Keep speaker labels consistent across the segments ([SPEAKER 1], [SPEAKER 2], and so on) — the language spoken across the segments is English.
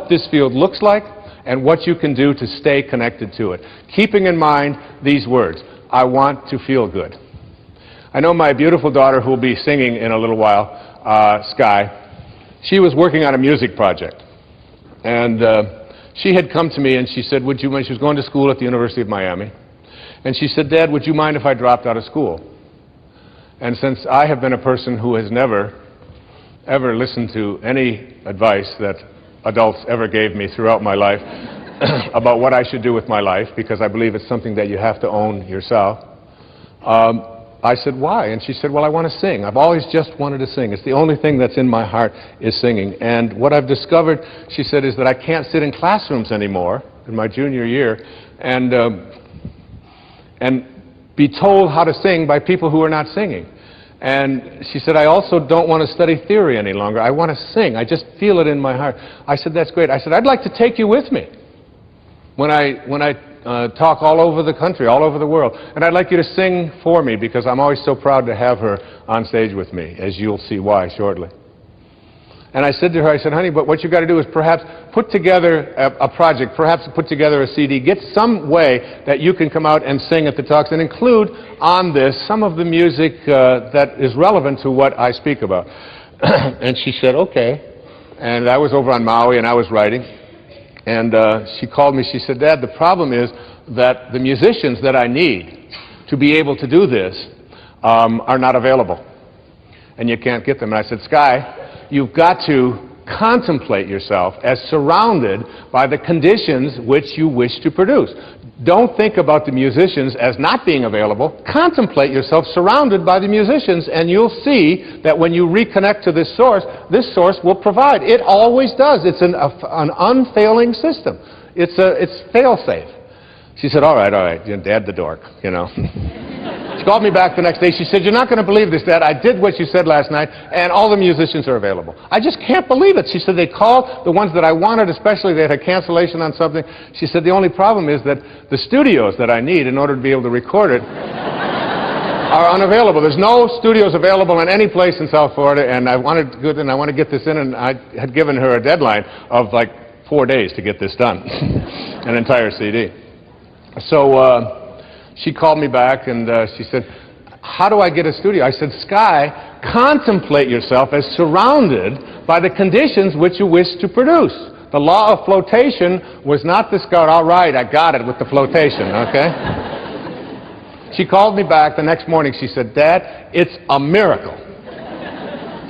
[SPEAKER 1] what this field looks like and what you can do to stay connected to it. Keeping in mind these words, I want to feel good. I know my beautiful daughter, who will be singing in a little while, Sky, she was working on a music project. And she had come to me and she said, would you mind, she was going to school at the University of Miami, and she said, Dad, would you mind if I dropped out of school? And since I have been a person who has never, ever listened to any advice that adults ever gave me throughout my life about what I should do with my life, because I believe it's something that you have to own yourself, I said, why? And she said, well, I want to sing. I've always just wanted to sing. It's the only thing that's in my heart is singing. And what I've discovered, she said, is that I can't sit in classrooms anymore in my junior year and be told how to sing by people who are not singing. And she said, I also don't want to study theory any longer. I want to sing. I just feel it in my heart. I said, that's great. I said, I'd like to take you with me when I talk all over the country, all over the world. And I'd like you to sing for me, because I'm always so proud to have her on stage with me, as you'll see why shortly. And I said to her, I said, honey, but what you've got to do is perhaps put together a project, perhaps put together a CD, get some way that you can come out and sing at the talks and include on this some of the music that is relevant to what I speak about. And she said, okay. And I was over on Maui and I was writing. And she called me, she said, Dad, the problem is that the musicians that I need to be able to do this are not available. And you can't get them. And I said, Sky, you've got to contemplate yourself as surrounded by the conditions which you wish to produce. Don't think about the musicians as not being available. Contemplate yourself surrounded by the musicians, and you'll see that when you reconnect to this source will provide. It always does. It's an unfailing system. It's fail-safe. She said, all right, Dad the dork, you know. She called me back the next day. She said, you're not going to believe this, Dad. I did what you said last night, and all the musicians are available. I just can't believe it. She said, they called the ones that I wanted, especially they had a cancellation on something. She said, the only problem is that the studios that I need in order to be able to record it are unavailable. There's no studios available in any place in South Florida, and I want to get this in, and I had given her a deadline of like 4 days to get this done, an entire CD. So she called me back and she said, how do I get a studio? I said, Sky, contemplate yourself as surrounded by the conditions which you wish to produce. The law of flotation was not discovered. All right, I got it with the flotation, okay? She called me back the next morning. She said, Dad, it's a miracle.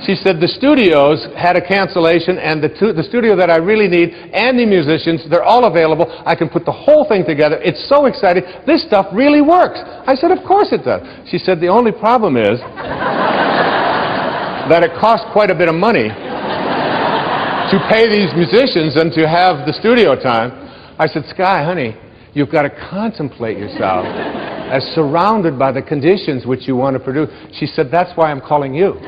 [SPEAKER 1] She said, the studios had a cancellation, and the studio that I really need and the musicians, they're all available. I can put the whole thing together. It's so exciting. This stuff really works. I said, of course it does. She said, the only problem is that it costs quite a bit of money to pay these musicians and to have the studio time. I said, Sky, honey, you've got to contemplate yourself as surrounded by the conditions which you want to produce. She said, that's why I'm calling you.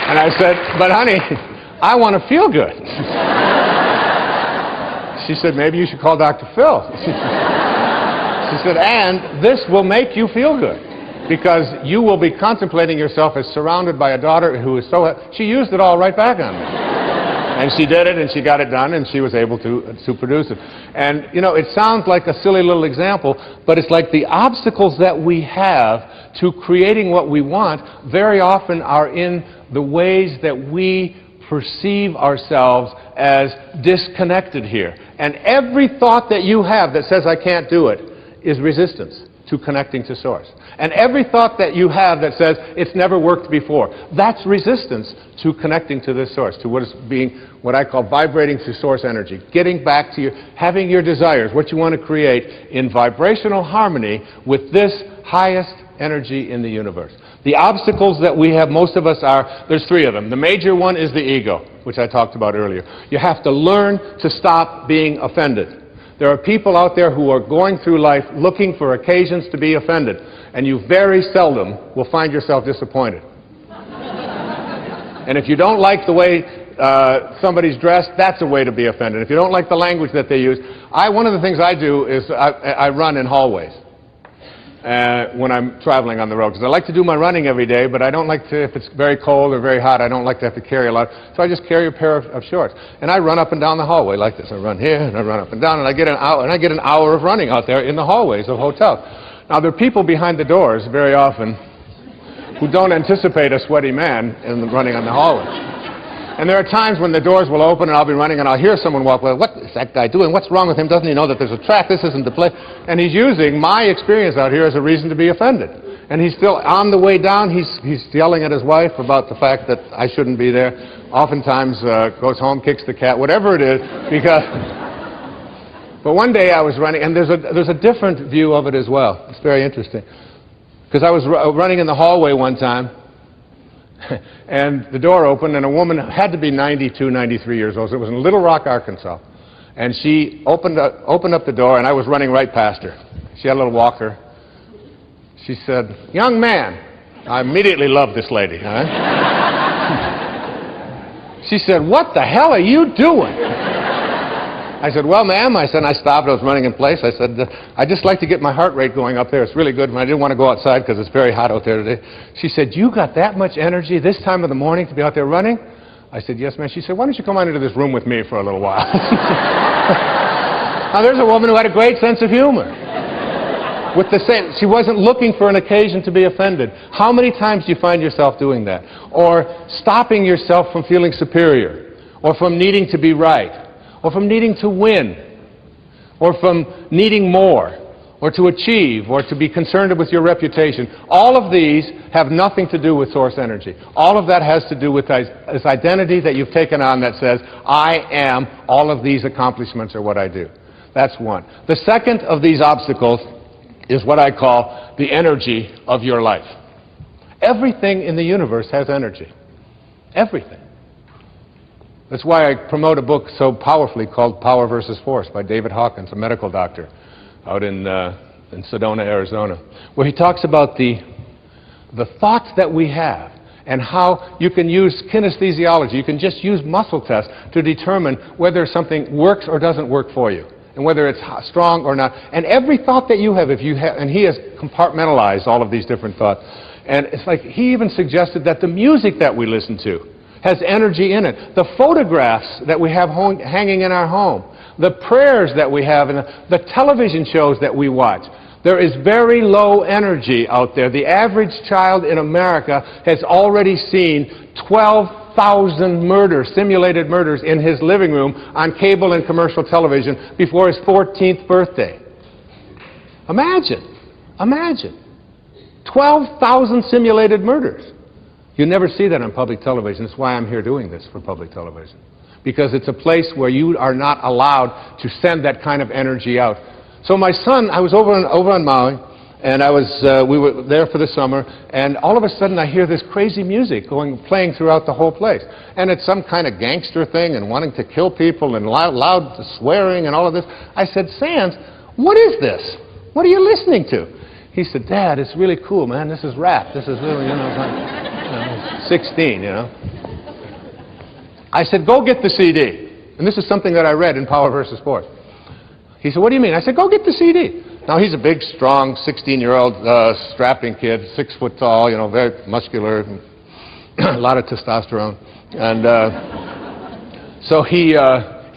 [SPEAKER 1] And I said, but honey, I want to feel good. She said, maybe you should call Dr. Phil. She said, and this will make you feel good, because you will be contemplating yourself as surrounded by a daughter who is so... She used it all right back on me. And she did it, and she got it done, and she was able to produce it. And, you know, it sounds like a silly little example, but it's like the obstacles that we have to creating what we want very often are in the ways that we perceive ourselves as disconnected here. And every thought that you have that says, I can't do it, is resistance to connecting to Source. And every thought that you have that says, it's never worked before, that's resistance to connecting to this Source, to what is being, what I call vibrating to Source energy, getting back to having your desires, what you want to create in vibrational harmony with this highest energy in the universe. The obstacles that we have, most of us are, there's three of them. The major one is the ego, which I talked about earlier. You have to learn to stop being offended. There are people out there who are going through life looking for occasions to be offended, and you very seldom will find yourself disappointed. And if you don't like the way somebody's dressed, that's a way to be offended. If you don't like the language that they use, one of the things I do is I run in hallways. when I'm traveling on the road, because I like to do my running every day, but I don't like to, if it's very cold or very hot, I don't like to have to carry a lot. So I just carry a pair of shorts. And I run up and down the hallway like this. I run here, and I run up and down, and I get an hour of running out there in the hallways of hotels. Now, there are people behind the doors very often who don't anticipate a sweaty man running on the hallway. And there are times when the doors will open and I'll be running and I'll hear someone walk, well, what is that guy doing? What's wrong with him? Doesn't he know that there's a track? This isn't the place. And he's using my experience out here as a reason to be offended. And he's still on the way down. He's yelling at his wife about the fact that I shouldn't be there. Oftentimes goes home, kicks the cat, whatever it is, because... But one day I was running, and there's a different view of it as well. It's very interesting. Because I was running in the hallway one time, and the door opened, and a woman had to be 92, 93 years old. It was in Little Rock, Arkansas. And she opened up the door, and I was running right past her. She had a little walker. She said, "Young man." I immediately loved this lady. Huh? She said, "What the hell are you doing?" I said, "Well, ma'am," I said, and I stopped. I was running in place. I said, "I just like to get my heart rate going up there. It's really good, and I didn't want to go outside because it's very hot out there today." She said, "You got that much energy this time of the morning to be out there running?" I said, "Yes, ma'am." She said, "Why don't you come on into this room with me for a little while?" Now, there's a woman who had a great sense of humor. With the same, she wasn't looking for an occasion to be offended. How many times do you find yourself doing that? Or stopping yourself from feeling superior, or from needing to be right, or from needing to win, or from needing more, or to achieve, or to be concerned with your reputation. All of these have nothing to do with source energy. All of that has to do with this identity that you've taken on that says, I am all of these accomplishments are what I do. That's one. The second of these obstacles is what I call the energy of your life. Everything in the universe has energy. Everything. That's why I promote a book so powerfully called Power versus Force by David Hawkins, a medical doctor out in Sedona, Arizona, where he talks about the thoughts that we have and how you can use kinesthesiology. You can just use muscle tests to determine whether something works or doesn't work for you, and whether it's strong or not. And every thought that you have, and he has compartmentalized all of these different thoughts. And it's like he even suggested that the music that we listen to has energy in it. The photographs that we have hanging in our home, the prayers that we have, and the television shows that we watch. There is very low energy out there. The average child in America has already seen 12,000 murders, simulated murders, in his living room on cable and commercial television before his 14th birthday. Imagine. Imagine. 12,000 simulated murders. You never see that on public television. That's why I'm here doing this for public television. Because it's a place where you are not allowed to send that kind of energy out. So my son, I was over on Maui, and we were there for the summer, and all of a sudden I hear this crazy music playing throughout the whole place. And it's some kind of gangster thing and wanting to kill people and loud swearing and all of this. I said, "Sands, what is this? What are you listening to?" He said, "Dad, it's really cool, man. This is rap. This is really, 16, I said, "Go get the CD." And this is something that I read in Power versus Force. He said, "What do you mean?" I said, "Go get the CD." Now, he's a big, strong, 16-year-old strapping kid, 6 foot tall, very muscular, a lot of testosterone. And so he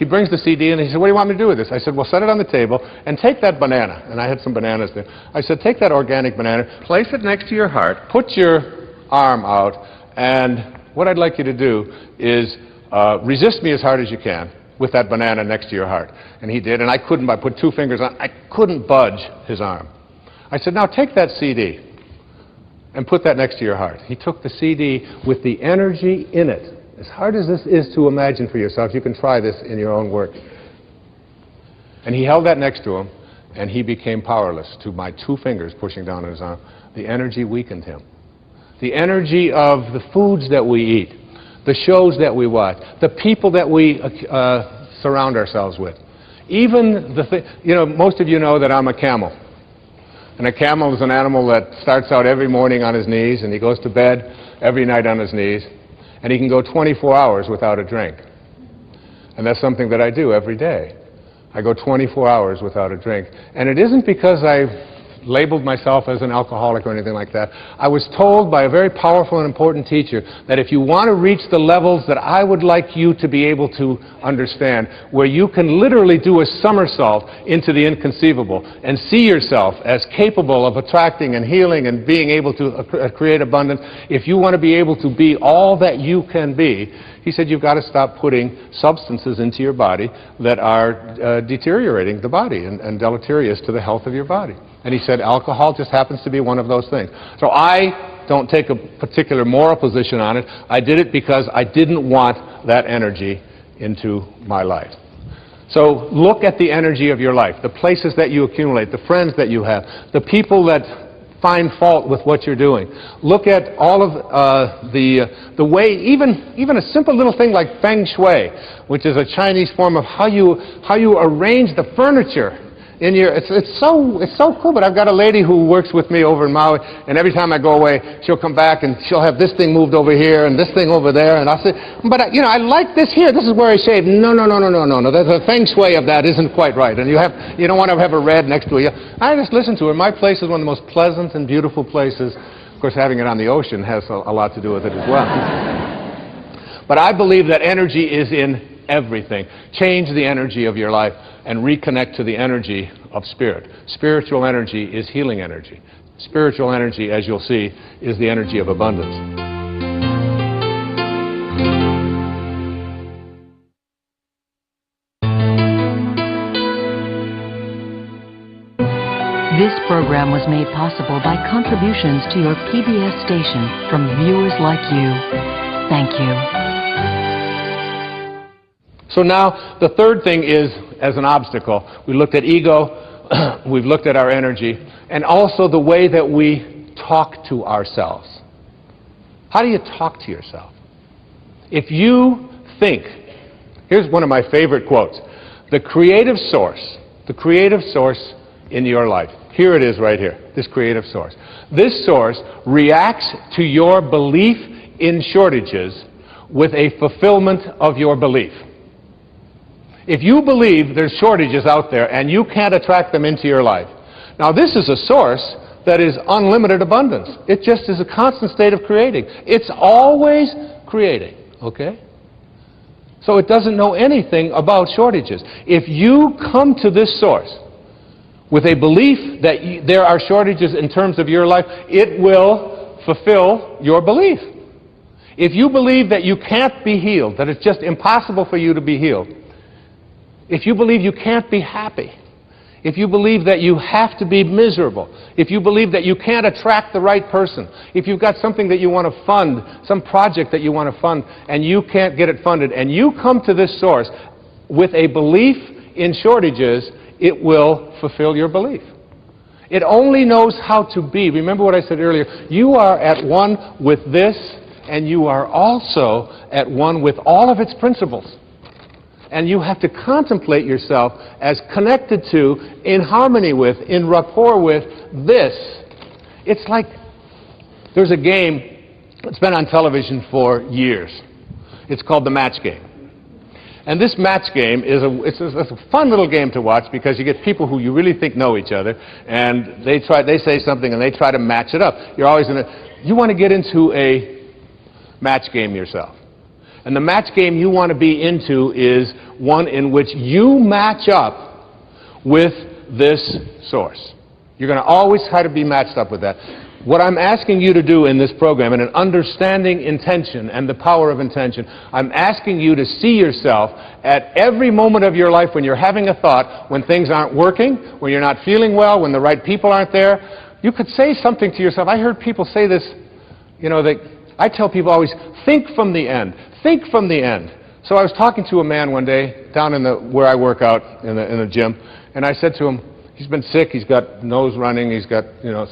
[SPEAKER 1] brings the CD in, and he said, "What do you want me to do with this?" I said, "Well, set it on the table and take that banana." And I had some bananas there. I said, "Take that organic banana, place it next to your heart, put your arm out, and what I'd like you to do is resist me as hard as you can with that banana next to your heart." And he did, and I put 2 fingers on, I couldn't budge his arm. I said, "Now take that CD and put that next to your heart." He took the CD with the energy in it. As hard as this is to imagine for yourself, you can try this in your own work. And he held that next to him, and he became powerless to my 2 fingers pushing down on his arm. The energy weakened him. The energy of the foods that we eat, the shows that we watch, the people that we surround ourselves with. Even most of you know that I'm a camel. And a camel is an animal that starts out every morning on his knees, and he goes to bed every night on his knees. And he can go 24 hours without a drink. And that's something that I do every day. I go 24 hours without a drink. And it isn't because I labeled myself as an alcoholic or anything like that. I was told by a very powerful and important teacher that if you want to reach the levels that I would like you to be able to understand, where you can literally do a somersault into the inconceivable and see yourself as capable of attracting and healing and being able to create abundance, if you want to be able to be all that you can be, he said, you've got to stop putting substances into your body that are deteriorating the body and deleterious to the health of your body. And he said, alcohol just happens to be one of those things. So I don't take a particular moral position on it. I did it because I didn't want that energy into my life. So look at the energy of your life, the places that you accumulate, the friends that you have, the people that find fault with what you're doing. Look at all of the way, even a simple little thing like feng shui, which is a Chinese form of how you arrange the furniture in your. It's so cool. But I've got a lady who works with me over in Maui, and every time I go away, she'll come back and she'll have this thing moved over here and this thing over there, and I'll say, but I like this here. This is where I shave. No. The feng shui of that isn't quite right, and you don't want to have a red next to you. I just listen to her. My place is one of the most pleasant and beautiful places. Of course, having it on the ocean has a lot to do with it as well. But I believe that energy is in everything. Change the energy of your life and reconnect to the energy of spirit. Spiritual energy is healing energy. Spiritual energy, as you'll see, is the energy of abundance.
[SPEAKER 2] This program was made possible by contributions to your PBS station from viewers like you. Thank you.
[SPEAKER 1] So now, the third thing is, as an obstacle, we looked at ego, we've looked at our energy, and also the way that we talk to ourselves. How do you talk to yourself? If you think, here's one of my favorite quotes, the creative source in your life, here it is right here, this creative source. This source reacts to your belief in shortages with a fulfillment of your belief. If you believe there's shortages out there and you can't attract them into your life, now this is a source that is unlimited abundance. It just is a constant state of creating. It's always creating, okay? So it doesn't know anything about shortages. If you come to this source with a belief that there are shortages in terms of your life, it will fulfill your belief. If you believe that you can't be healed, that it's just impossible for you to be healed, if you believe you can't be happy, if you believe that you have to be miserable, if you believe that you can't attract the right person, if you've got something that you want to fund, some project that you want to fund, and you can't get it funded, and you come to this source with a belief in shortages, it will fulfill your belief. It only knows how to be. Remember what I said earlier. You are at one with this, and you are also at one with all of its principles. And you have to contemplate yourself as connected to, in harmony with, in rapport with this. It's like there's a game that's been on television for years. It's called the match game. And this match game is it's a fun little game to watch because you get people who you really think know each other, and they say something and they try to match it up. You're always you want to get into a match game yourself. And the match game you want to be into is one in which you match up with this source. You're going to always try to be matched up with that. What I'm asking you to do in this program, and in understanding intention and the power of intention, I'm asking you to see yourself at every moment of your life when you're having a thought, when things aren't working, when you're not feeling well, when the right people aren't there. You could say something to yourself. I heard people say this, I tell people always, think from the end. Think from the end. So I was talking to a man one day down in where I work out in the gym, and I said to him, he's been sick, he's got nose running, he's got,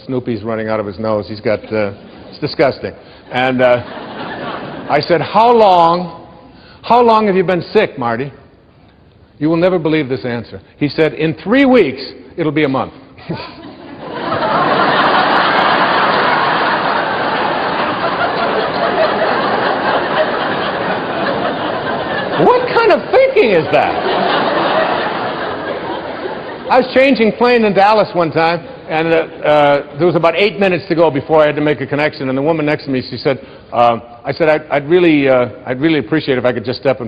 [SPEAKER 1] Snoopy's running out of his nose, he's got, it's disgusting. And I said, how long have you been sick, Marty? You will never believe this answer. He said, in 3 weeks, it'll be a month. What kind of thinking is that? I was changing plane in Dallas one time, And there was about 8 minutes to go before I had to make a connection, and the woman next to me, she said, I said, I'd really appreciate if I could just step in front.